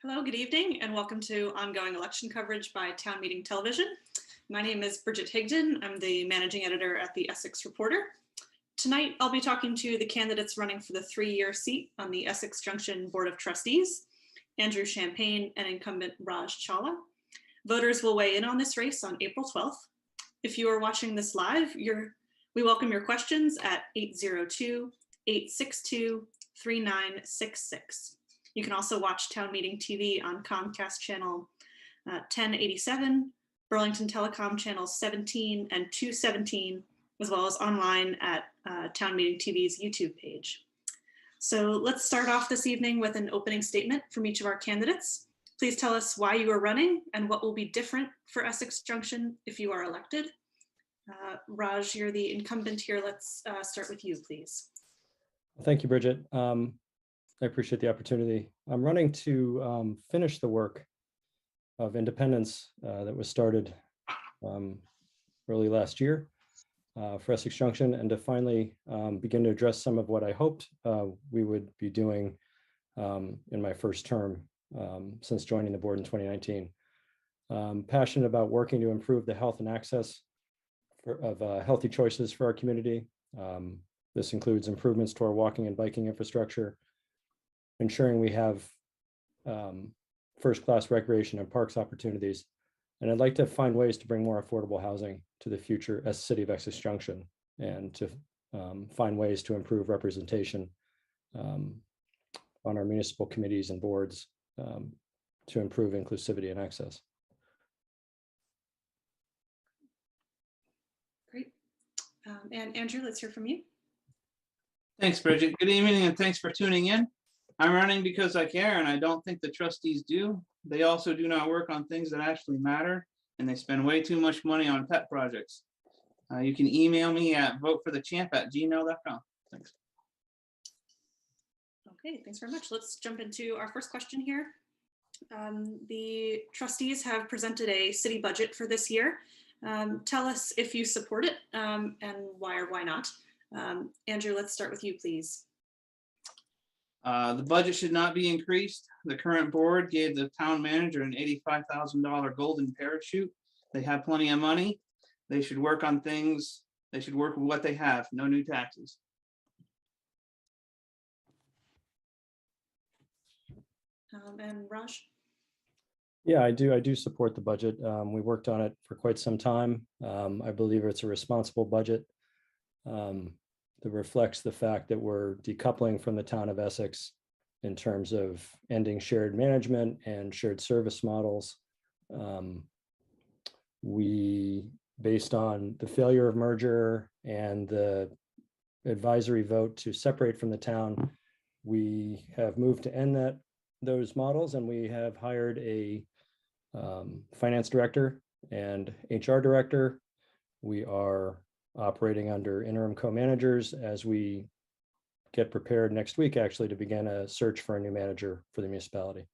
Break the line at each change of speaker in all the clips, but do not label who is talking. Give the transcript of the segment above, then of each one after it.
Hello, good evening, and welcome to ongoing election coverage by Town Meeting Television. My name is Bridget Higdon. I'm the managing editor at the Essex Reporter. Tonight, I'll be talking to the candidates running for the 3-year seat on the Essex Junction Board of Trustees, Andrew Champagne and incumbent Raj Chawla. Voters will weigh in on this race on April 12th. If you are watching this live, we welcome your questions at 802-862-3966. You can also watch Town Meeting TV on Comcast channel 1087, Burlington Telecom channel 17 and 217, as well as online at Town Meeting TV's YouTube page. So let's start off this evening with an opening statement from each of our candidates. Please tell us why you are running and what will be different for Essex Junction if you are elected. Raj, you're the incumbent here. Let's start with you, please.
Thank you, Bridget. I appreciate the opportunity. I'm running to finish the work of independence that was started early last year for Essex Junction, and to finally begin to address some of what I hoped we would be doing in my first term since joining the board in 2019. Passionate about working to improve the health and access of healthy choices for our community. This includes improvements to our walking and biking infrastructure, ensuring we have first-class recreation and parks opportunities. And I'd like to find ways to bring more affordable housing to the future as City of Essex Junction, and to find ways to improve representation on our municipal committees and boards to improve inclusivity and access.
Great. And Andrew, let's hear from you.
Thanks, Bridget. Good evening, and thanks for tuning in. I'm running because I care, and I don't think the trustees do. They also do not work on things that actually matter, and they spend way too much money on pet projects. You can email me at voteforthechamp@gmail.com. Thanks.
Okay, thanks very much. Let's jump into our first question here. The trustees have presented a city budget for this year. Tell us if you support it and why or why not. Andrew, let's start with you, please.
The budget should not be increased. The current board gave the town manager an $85,000 golden parachute. They have plenty of money. They should work on things. They should work with what they have. No new taxes.
And Raj?
Yeah, I do support the budget. We worked on it for quite some time. I believe it's a responsible budget that reflects the fact that we're decoupling from the town of Essex in terms of ending shared management and shared service models. Based on the failure of merger and the advisory vote to separate from the town, we have moved to end those models, and we have hired a finance director and HR director. We are operating under interim co-managers as we get prepared next week, actually, to begin a search for a new manager for the municipality.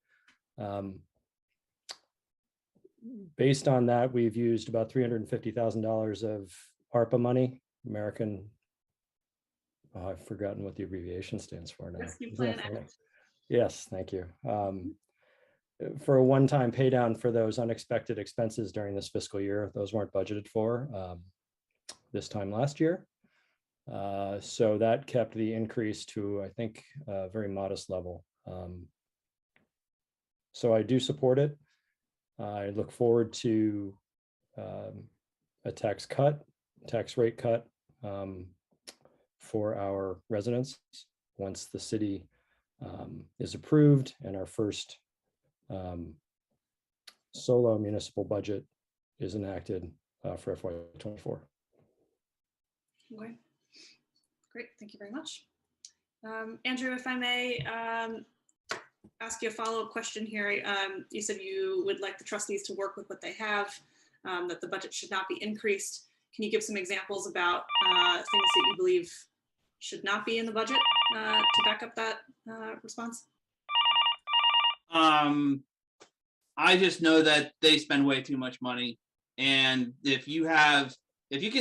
Based on that, we've used about $350,000 of ARPA money, I've forgotten what the abbreviation stands for now.
Rescue Plan Act.
Yes, thank you. For a one-time pay down for those unexpected expenses during this fiscal year. Those weren't budgeted for this time last year. So that kept the increase to, I think, a very modest level. So I do support it. I look forward to a tax rate cut for our residents once the city is approved and our first solo municipal budget is enacted for FY24.
Okay, great, thank you very much. Andrew, if I may ask you a follow-up question here. You said you would like the trustees to work with what they have, that the budget should not be increased. Can you give some examples about things that you believe should not be in the budget to back up that response?
I just know that they spend way too much money. And if you can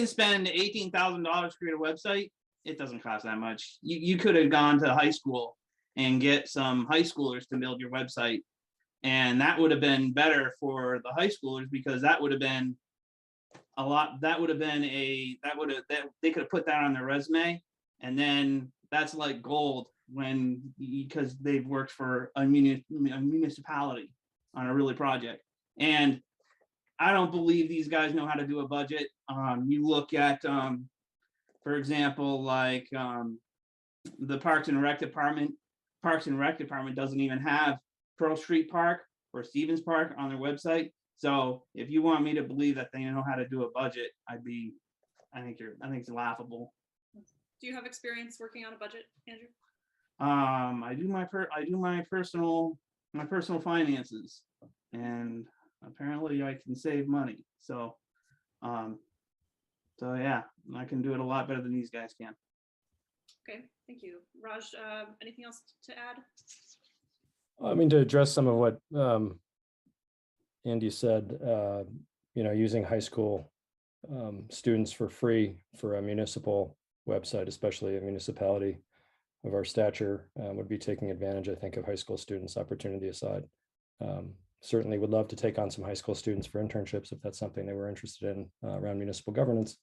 spend $18,000 to create a website, it doesn't cost that much. You could have gone to high school and get some high schoolers to build your website And that would have been better for the high schoolers, because that would have been a lot, that would have been that they could have put that on their resume. And then that's like gold because they've worked for a municipality on a really project. And I don't believe these guys know how to do a budget. You look at, for example, like the Parks and Rec Department doesn't even have Pearl Street Park or Stevens Park on their website. So if you want me to believe that they know how to do a budget, I think it's laughable.
Do you have experience working on a budget, Andrew?
I do my personal finances, and apparently I can save money. So yeah, I can do it a lot better than these guys can.
Okay, thank you. Raj, anything else to add?
I mean, to address some of what Andy said, using high school students for free for a municipal website, especially a municipality of our stature, would be taking advantage, I think, of high school students, opportunity aside. Certainly would love to take on some high school students for internships if that's something they were interested in around municipal governance.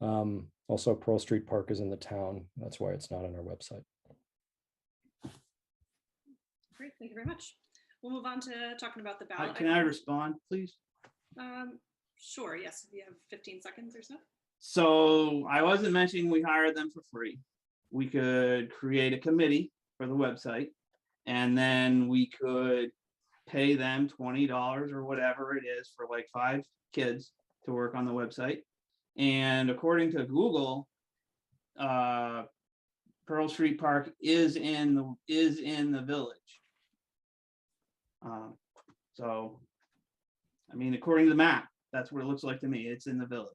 Also, Pearl Street Park is in the town. That's why it's not on our website.
Great, thank you very much. We'll move on to talking about the ballot.
Can I respond, please?
Sure, yes, if you have 15 seconds or so.
So I wasn't mentioning we hired them for free. We could create a committee for the website, and then we could pay them $20 or whatever it is for like 5 kids to work on the website. And according to Google, Pearl Street Park is in the village. So, I mean, according to the map, that's what it looks like to me. It's in the village.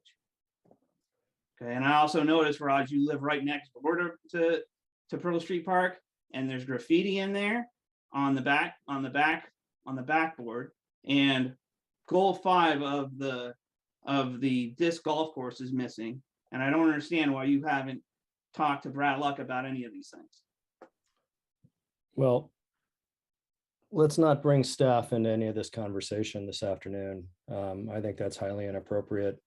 Okay, and I also noticed, Raj, you live right next door to Pearl Street Park, and there's graffiti in there on the backboard. And goal 5 of the disc golf course is missing, and I don't understand why you haven't talked to Brad Luck about any of these things.
Well, let's not bring staff into any of this conversation this afternoon. I think that's highly inappropriate.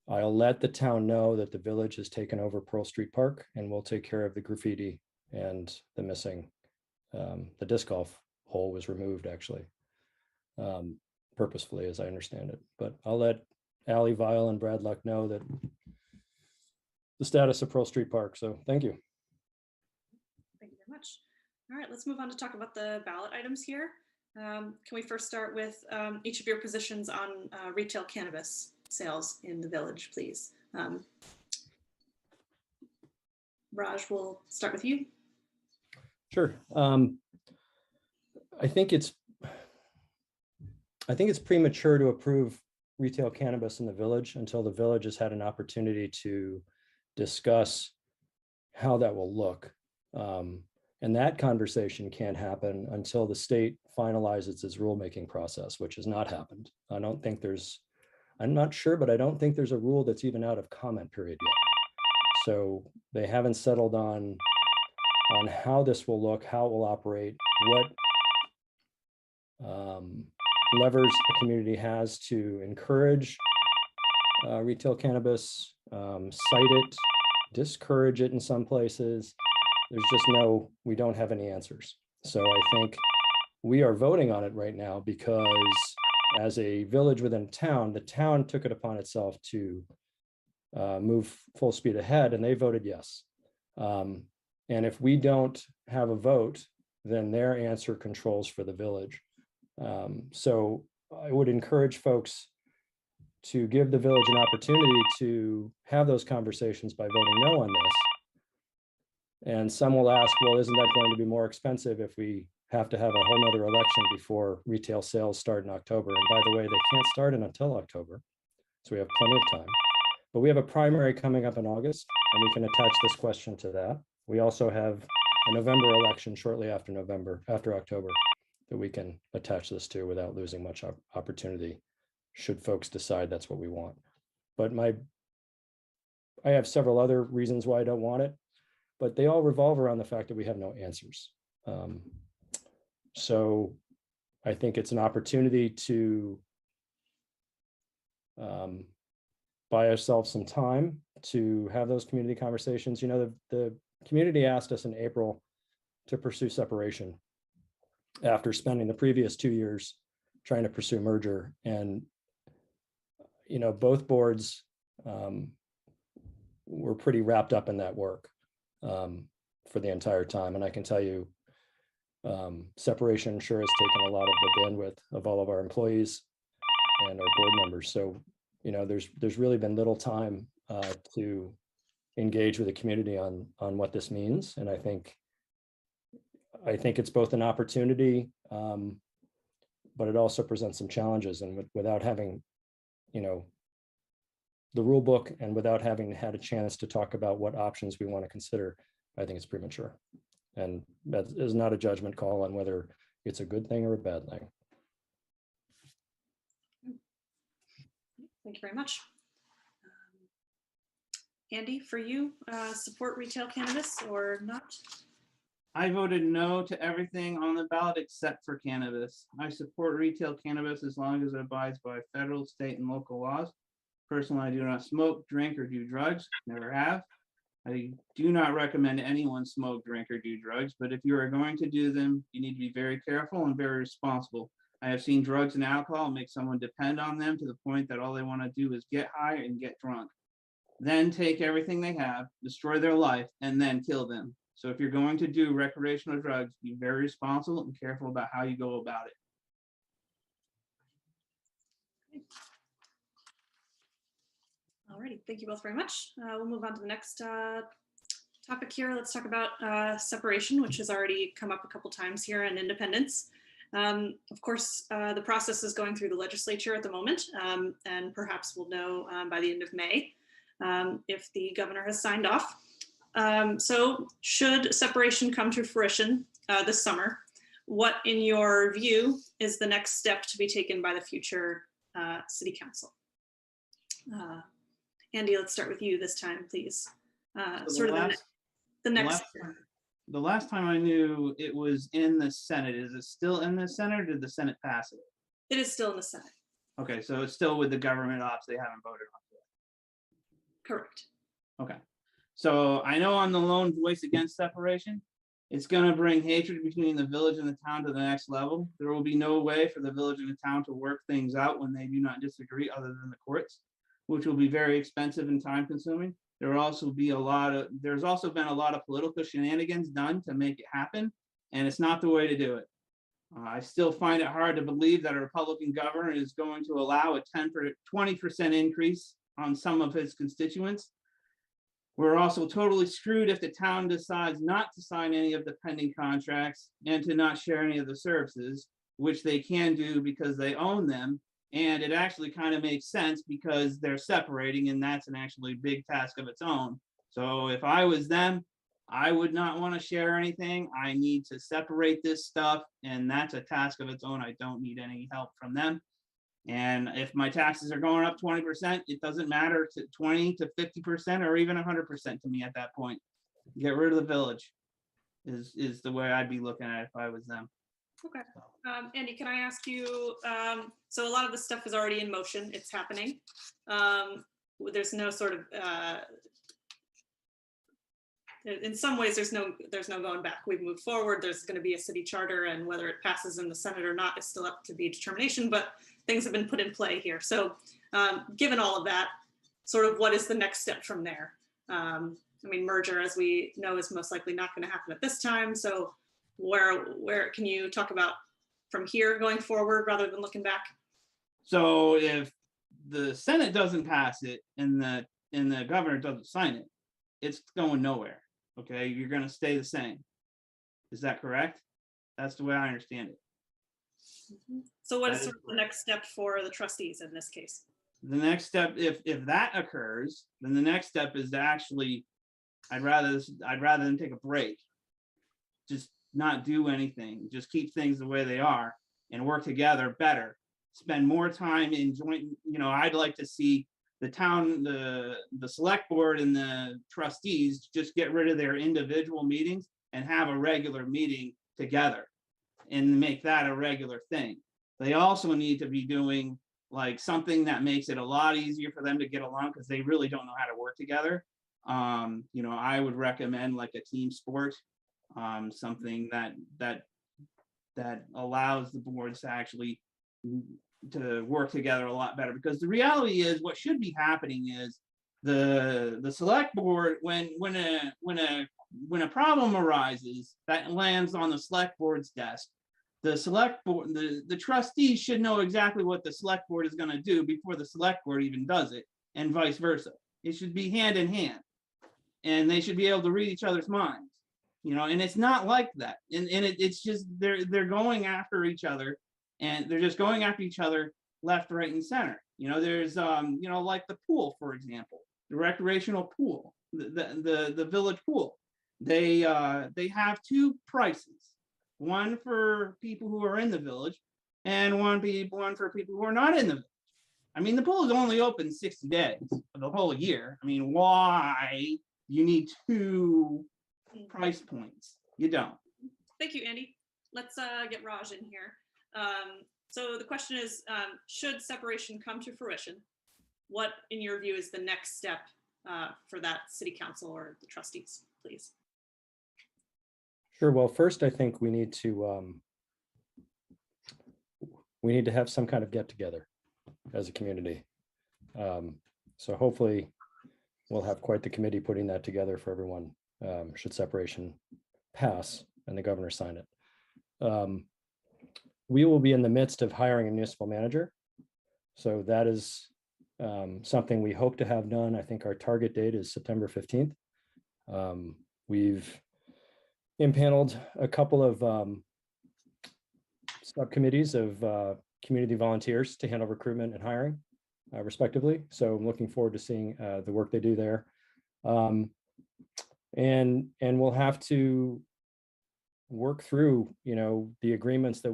I'll let the town know that the village has taken over Pearl Street Park, and we'll take care of the graffiti and the missing. The disc golf hole was removed, actually, purposefully, as I understand it. But I'll let Allie Vile and Brad Luck know that the status of Pearl Street Park. So thank you.
Thank you very much. All right, let's move on to talk about the ballot items here. Can we first start with each of your positions on retail cannabis sales in the village, please? Raj, we'll start with you.
Sure. I think it's premature to approve retail cannabis in the village until the village has had an opportunity to discuss how that will look. And that conversation can't happen until the state finalizes its rulemaking process, which has not happened. I'm not sure, but I don't think there's a rule that's even out of comment period yet. So they haven't settled on how this will look, how it will operate, what levers the community has to encourage retail cannabis, cite it, discourage it in some places. There's just we don't have any answers. So I think we are voting on it right now because as a village within town, the town took it upon itself to move full speed ahead, and they voted yes. And if we don't have a vote, then their answer controls for the village. So I would encourage folks to give the village an opportunity to have those conversations by voting no on this. And some will ask, well, isn't that going to be more expensive if we have to have a whole nother election before retail sales start in October? And by the way, they can't start until October. So we have plenty of time. But we have a primary coming up in August, and we can attach this question to that. We also have a November election shortly after October, that we can attach this to without losing much opportunity, should folks decide that's what we want. But I have several other reasons why I don't want it, but they all revolve around the fact that we have no answers. So I think it's an opportunity to buy ourselves some time to have those community conversations. You know, the community asked us in April to pursue separation after spending the previous 2 years trying to pursue merger. And, you know, both boards were pretty wrapped up in that work for the entire time. And I can tell you, separation sure has taken a lot of the bandwidth of all of our employees and our board members. So, you know, there's really been little time to engage with the community on what this means. And I think it's both an opportunity, but it also presents some challenges. And without having, you know, the rule book and without having had a chance to talk about what options we want to consider, I think it's premature. And that is not a judgment call on whether it's a good thing or a bad thing.
Thank you very much. Andy, for you, support retail cannabis or not?
I voted no to everything on the ballot except for cannabis. I support retail cannabis as long as it abides by federal, state, and local laws. Personally, I do not smoke, drink, or do drugs. Never have. I do not recommend anyone smoke, drink, or do drugs, but if you are going to do them, you need to be very careful and very responsible. I have seen drugs and alcohol make someone depend on them to the point that all they want to do is get high and get drunk. Then take everything they have, destroy their life, and then kill them. So if you're going to do recreational drugs, be very responsible and careful about how you go about it.
Alrighty, thank you both very much. We'll move on to the next topic here. Let's talk about separation, which has already come up a couple times here, and independence. Of course, the process is going through the legislature at the moment, and perhaps we'll know by the end of May if the governor has signed off. So should separation come to fruition this summer, what in your view is the next step to be taken by the future city council? Andy, let's start with you this time, please. The
last time I knew it was in the Senate. Is it still in the Senate, or did the Senate pass it?
It is still in the Senate.
Okay, so it's still with the government ops. They haven't voted on it.
Correct.
Okay. So I know I'm the lone voice against separation. It's going to bring hatred between the village and the town to the next level. There will be no way for the village and the town to work things out when they do not disagree other than the courts, which will be very expensive and time consuming. There's also been a lot of political shenanigans done to make it happen, and it's not the way to do it. I still find it hard to believe that a Republican governor is going to allow a 20% increase on some of his constituents. We're also totally screwed if the town decides not to sign any of the pending contracts and to not share any of the services, which they can do because they own them. And it actually kind of makes sense because they're separating, and that's an actually big task of its own. So if I was them, I would not want to share anything. I need to separate this stuff, and that's a task of its own. I don't need any help from them. And if my taxes are going up 20%, it doesn't matter to 20 to 50% or even 100% to me at that point. Get rid of the village is the way I'd be looking at it if I was them.
Okay. Andy, can I ask you, so a lot of this stuff is already in motion, it's happening. There's no sort of, in some ways, there's no going back. We've moved forward. There's going to be a city charter, and whether it passes in the Senate or not is still up to be determination, but things have been put in play here. So given all of that, sort of what is the next step from there? I mean, merger, as we know, is most likely not going to happen at this time. So where can you talk about from here going forward rather than looking back?
So if the Senate doesn't pass it and the governor doesn't sign it, it's going nowhere. Okay, you're going to stay the same. Is that correct? That's the way I understand it.
Mm-hmm. So what is sort of the next step for the trustees in this case?
The next step, if that occurs, then the next step is to actually, I'd rather than take a break, just not do anything, just keep things the way they are and work together better, spend more time in joint, I'd like to see the town, the select board and the trustees just get rid of their individual meetings and have a regular meeting together and make that a regular thing. They also need to be doing like something that makes it a lot easier for them to get along, because they really don't know how to work together. You know, I would recommend like a team sport, something that allows the boards to actually to work together a lot better. Because the reality is, what should be happening is the select board, when a problem arises that lands on the select board's desk, the select board, the trustees should know exactly what the select board is going to do before the select board even does it, and vice versa. It should be hand in hand, and they should be able to read each other's minds, you know. And it's not like that, and it's just they're going after each other, and they're just going after each other left, right, and center. You know, there's you know, like the pool, for example, the recreational pool, the village pool. They have two prices. One for people who are in the village, and one for people who are not in the village. I mean, the pool is only open 60 days of the whole year. I mean, why you need two price points? You don't.
Thank you, Andy. Let's get Raj in here. So the question is, should separation come to fruition, what, in your view, is the next step for that city council or the trustees, please?
Sure. Well, first, I think we need to have some kind of get together as a community. So hopefully we'll have quite the committee putting that together for everyone, should separation pass and the governor sign it. We will be in the midst of hiring a municipal manager. So that is something we hope to have done. I think our target date is September 15th. We've impaneled a couple of subcommittees of community volunteers to handle recruitment and hiring, respectively. So I'm looking forward to seeing the work they do there. And we'll have to work through, you know, the agreements that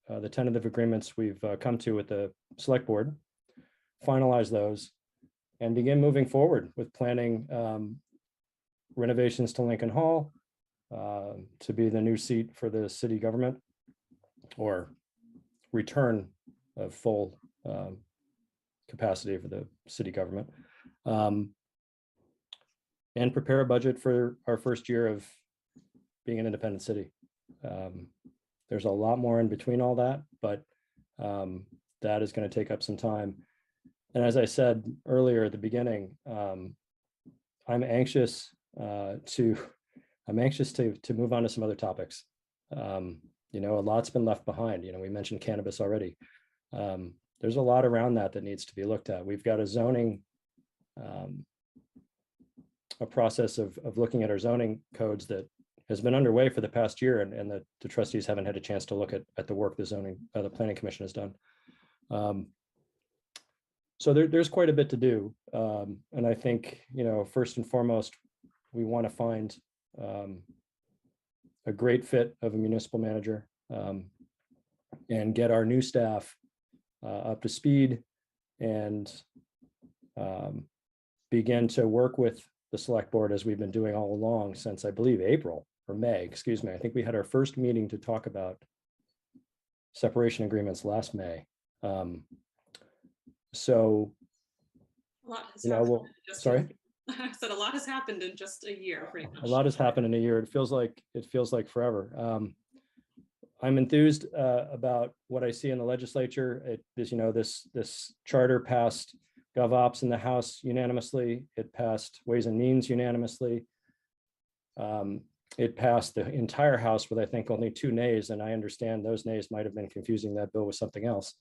the tentative agreements we've come to with the select board, finalize those, and begin moving forward with planning renovations to Lincoln Hall, to be the new seat for the city government, or return of full capacity for the city government, and prepare a budget for our first year of being an independent city. There's a lot more in between all that, but that is going to take up some time. And as I said earlier at the beginning, I'm anxious to move on to some other topics. You know, a lot's been left behind. You know, we mentioned cannabis already. There's a lot around that needs to be looked at. We've got a zoning, a process of looking at our zoning codes that has been underway for the past year, and the trustees haven't had a chance to look at the work the planning commission has done. So there's quite a bit to do. And I think, you know, first and foremost, we want to find a great fit of a municipal manager, and get our new staff up to speed, and begin to work with the select board as we've been doing all along since, I believe, April or May, excuse me. I think we had our first meeting to talk about separation agreements last May. So,
A lot has
you know,
happened.
sorry?
I said a lot has happened in just a year, pretty much.
A lot has happened in a year. It feels like forever. I'm enthused about what I see in the legislature. This charter passed GovOps in the House unanimously. It passed Ways and Means unanimously. It passed the entire House with, I think, only 2 nays, and I understand those nays might have been confusing that bill with something else.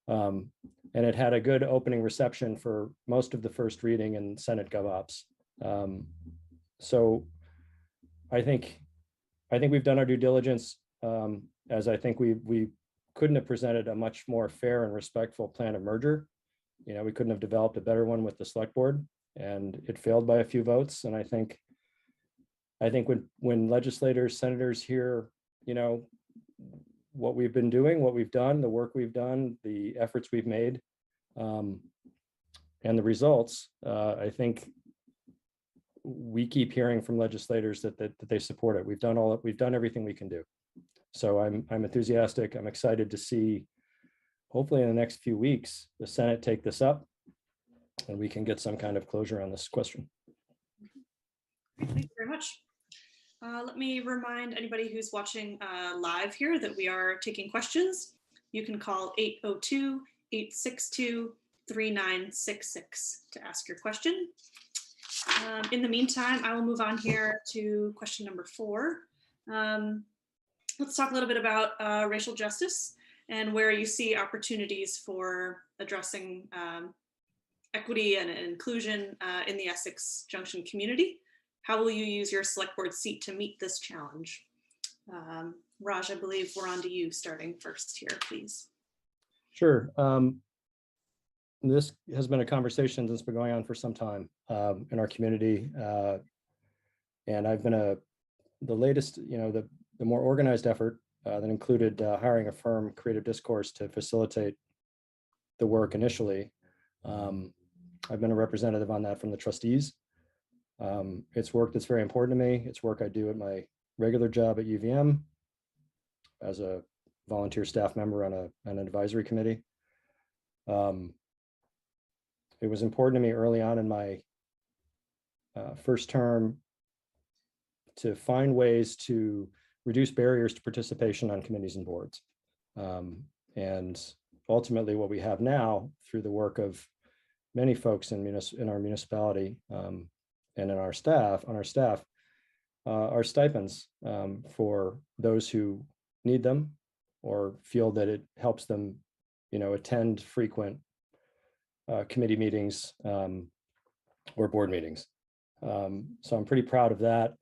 And it had a good opening reception for most of the first reading in Senate GovOps. So I think we've done our due diligence, as I think we couldn't have presented a much more fair and respectful plan of merger. You know, we couldn't have developed a better one with the select board, and it failed by a few votes. And I think when legislators, senators hear, you know, what we've been doing, what we've done, the work we've done, the efforts we've made, and the results, I think we keep hearing from legislators that they support it. We've done everything we can do. So I'm enthusiastic. I'm excited to see, hopefully in the next few weeks, the Senate take this up and we can get some kind of closure on this question.
Great, thank you very much. Let me remind anybody who's watching live here that we are taking questions. You can call 802-862-3966 to ask your question. In the meantime, I will move on here to question number 4. Let's talk a little bit about racial justice and where you see opportunities for addressing equity and inclusion in the Essex Junction community. How will you use your select board seat to meet this challenge? Raj, I believe we're on to you starting first here, please.
Sure. This has been a conversation that's been going on for some time in our community. And I've been the latest, the more organized effort that included hiring a firm, Creative Discourse, to facilitate the work initially. I've been a representative on that from the trustees. It's work that's very important to me. It's work I do at my regular job at UVM as a volunteer staff member on an advisory committee. It was important to me early on in my first term to find ways to reduce barriers to participation on committees and boards. And ultimately what we have now through the work of many folks in our municipality and in our staff, are stipends for those who need them or feel that it helps them, attend frequent committee meetings or board meetings. So I'm pretty proud of that.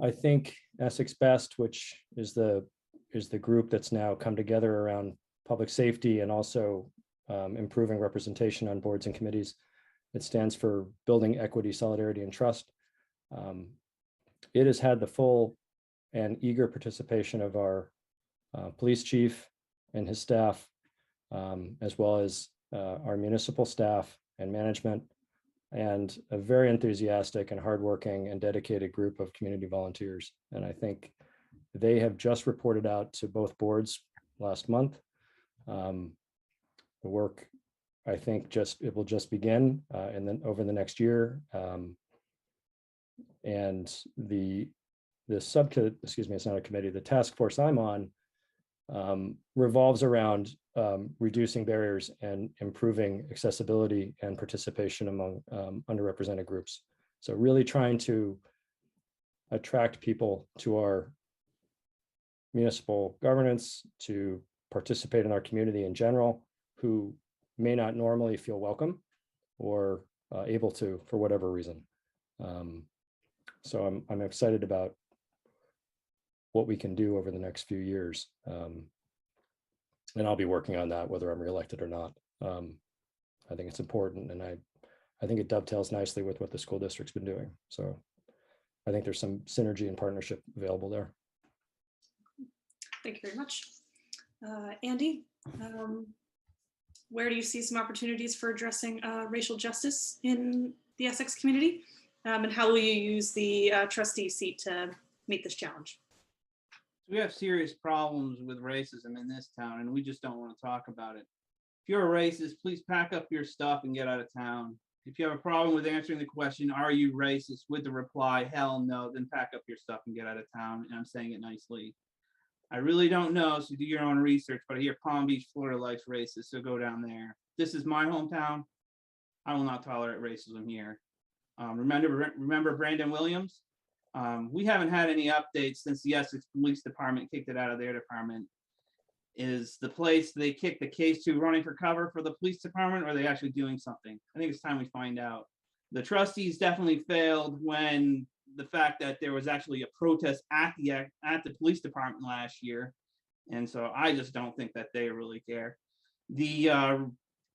I think Essex Best, which is the group that's now come together around public safety and also improving representation on boards and committees. It stands for Building Equity, Solidarity, and Trust. It has had the full and eager participation of our police chief and his staff, as well as our municipal staff and management, and a very enthusiastic and hardworking and dedicated group of community volunteers. And I think they have just reported out to both boards last month. The work, I think, it will just begin and then over the next year. And the subcommittee, it's not a committee, the task force I'm on revolves around reducing barriers and improving accessibility and participation among underrepresented groups. So really trying to attract people to our municipal governance, to participate in our community in general, who may not normally feel welcome or able to for whatever reason. So I'm excited about what we can do over the next few years. And I'll be working on that whether I'm reelected or not. I think it's important, and I think it dovetails nicely with what the school district's been doing. So I think there's some synergy and partnership available there.
Thank you very much. Andy, where do you see some opportunities for addressing racial justice in the Essex community? And how will you use the trustee seat to meet this challenge?
We have serious problems with racism in this town, and we just don't want to talk about it. If you're a racist, please pack up your stuff and get out of town. If you have a problem with answering the question, are you racist, with the reply, hell no, then pack up your stuff and get out of town. And I'm saying it nicely. I really don't know, so do your own research, but I hear Palm Beach, Florida likes racist, so go down there. This is my hometown. I will not tolerate racism here. Remember Brandon Williams? We haven't had any updates since the Essex Police Department kicked it out of their department. Is the place they kicked the case to running for cover for the police department, or are they actually doing something? I think it's time we find out. The trustees definitely failed when the fact that there was actually a protest at the police department last year. And so I just don't think that they really care.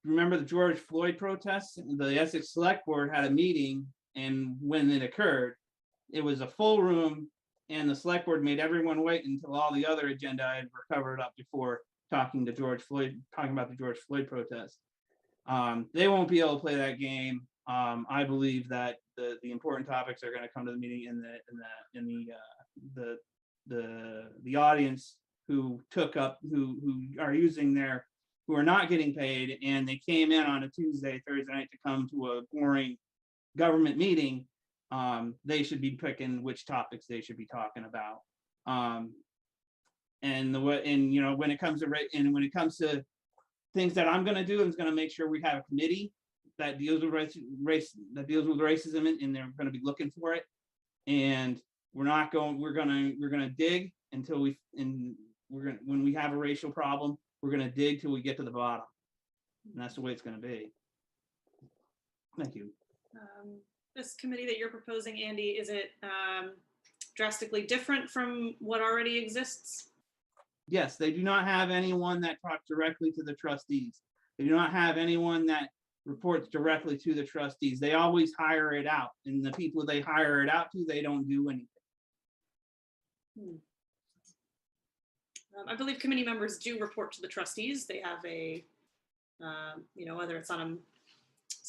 Remember the George Floyd protests? The Essex Select Board had a meeting, and when it occurred, it was a full room, and the Select Board made everyone wait until all the other agenda items were covered up before talking about the George Floyd protest. They won't be able to play that game. I believe that the important topics are going to come to the meeting in the audience who are not getting paid, and they came in on a Tuesday, Thursday night to come to a boring government meeting, they should be picking which topics they should be talking about. And when it comes to things that I'm going to do, I'm going to make sure we have a committee that deals with racism, and they're going to be looking for it. And we're going to dig until when we have a racial problem, we're going to dig till we get to the bottom. And that's the way it's going to be. Thank you.
This committee that you're proposing, Andy, is it drastically different from what already exists?
Yes, they do not have anyone that talks directly to the trustees. They do not have anyone that reports directly to the trustees. They always hire it out, and the people they hire it out to, they don't do anything.
I believe committee members do report to the trustees. They have a, whether it's on a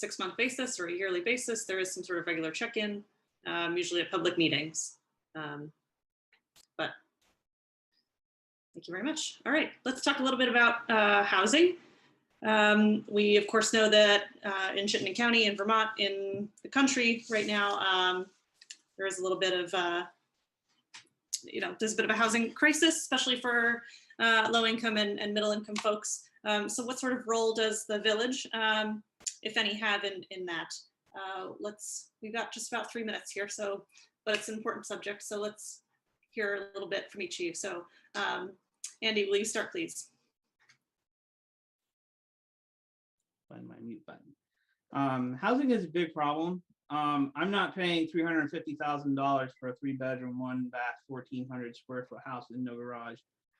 6-month basis or a yearly basis, there is some sort of regular check-in, usually at public meetings. But thank you very much. All right, let's talk a little bit about housing. We, of course, know that in Chittenden County, in Vermont, in the country right now, there is a little bit of, there's a bit of a housing crisis, especially for low-income and middle-income folks. So what sort of role does the village, if any, have in that? We've got just about 3 minutes here, but it's an important subject. So let's hear a little bit from each of you. So Andy, will you start, please?
Find my mute button. Housing is a big problem. I'm not paying $350,000 for a 3-bedroom, 1-bath, 1,400 square foot house with no garage.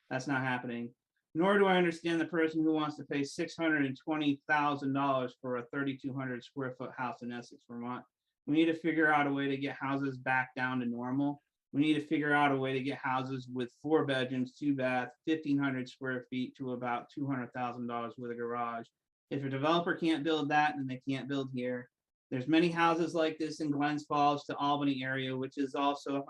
That's not happening. Nor do I understand the person who wants to pay $620,000 for a 3,200 square foot house in Essex, Vermont. We need to figure out a way to get houses back down to normal. We need to figure out a way to get houses with 4 bedrooms, 2 baths, 1,500 square feet to about $200,000 with a garage. If a developer can't build that, then they can't build here. There's many houses like this in Glens Falls to Albany area, which also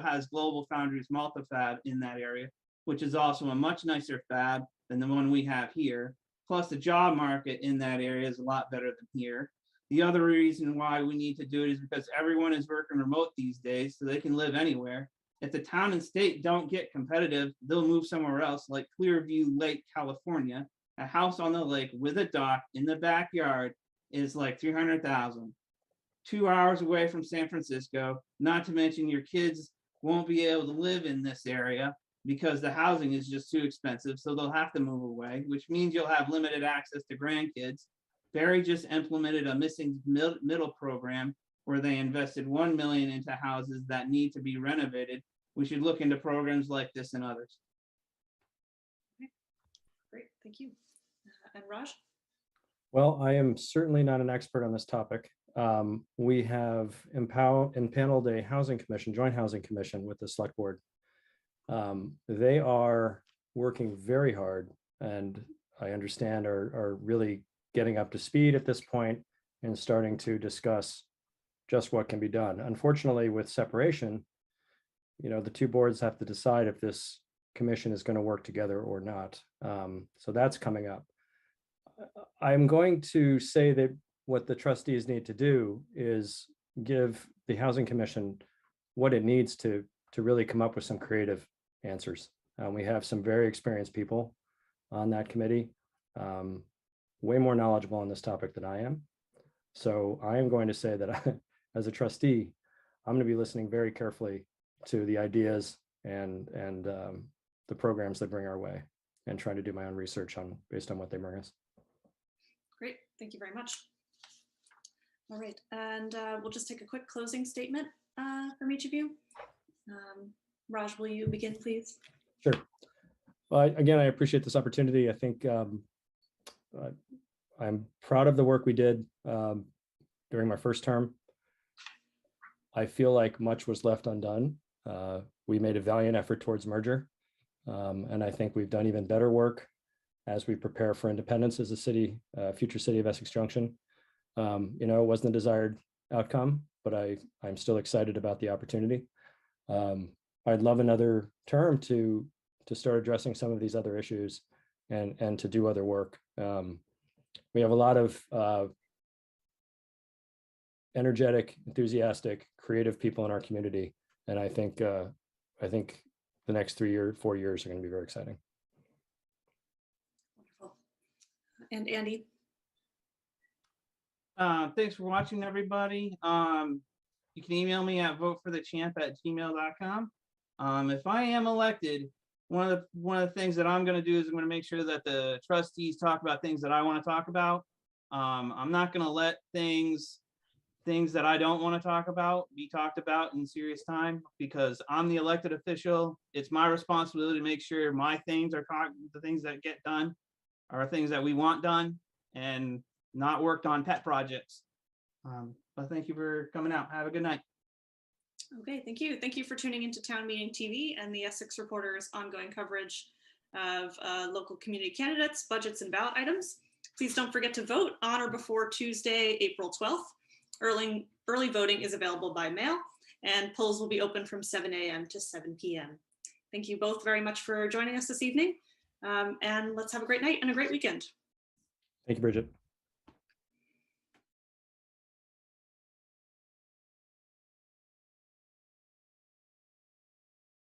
has Global Foundries Multifab in that area, which is also a much nicer fab than the one we have here. Plus, the job market in that area is a lot better than here. The other reason why we need to do it is because everyone is working remote these days, so they can live anywhere. If the town and state don't get competitive, they'll move somewhere else, like Clearview Lake, California. A house on the lake with a dock in the backyard is like $300,000. 2 hours away from San Francisco, not to mention your kids won't be able to live in this area because the housing is just too expensive, so they'll have to move away, which means you'll have limited access to grandkids. Barry just implemented a missing middle program where they invested $1 million into houses that need to be renovated. We should look into programs like this and others.
Okay. Great, thank you. And Raj?
Well, I am certainly not an expert on this topic. We have impaneled a housing commission, joint housing commission with the select board. They are working very hard, and I understand are really getting up to speed at this point and starting to discuss just what can be done. Unfortunately, with separation, the two boards have to decide if this commission is going to work together or not. So that's coming up. I'm going to say that what the trustees need to do is give the Housing Commission what it needs to really come up with some creative answers. We have some very experienced people on that committee, way more knowledgeable on this topic than I am. So I am going to say that as a trustee, I'm going to be listening very carefully to the ideas and the programs they bring our way, and trying to do my own research based on what they bring us.
Great, thank you very much. All right, and we'll just take a quick closing statement from each of you. Raj, will you begin, please?
Sure. Well, again, I appreciate this opportunity. I think I'm proud of the work we did during my first term. I feel like much was left undone. We made a valiant effort towards merger, and I think we've done even better work as we prepare for independence as a city, future city of Essex Junction. It wasn't the desired outcome, but I'm still excited about the opportunity. I'd love another term to start addressing some of these other issues and to do other work. We have a lot of energetic, enthusiastic, creative people in our community, and I think the next 4 years are going to be very exciting.
Wonderful. And Andy?
Thanks for watching, everybody. You can email me at voteforthechamp@gmail.com. If I am elected, one of the things that I'm going to do is I'm going to make sure that the trustees talk about things that I want to talk about. I'm not going to let things that I don't want to talk about be talked about in serious time, because I'm the elected official. It's my responsibility to make sure my things are the things that get done are things that we want done and not worked on pet projects. But thank you for coming out. Have a good night.
Okay, thank you. Thank you for tuning into Town Meeting TV and the Essex Reporter's ongoing coverage of local community candidates, budgets, and ballot items. Please don't forget to vote on or before Tuesday, April 12th. Early voting is available by mail, and polls will be open from 7 a.m. to 7 p.m. Thank you both very much for joining us this evening, and let's have a great night and a great weekend.
Thank you, Bridget.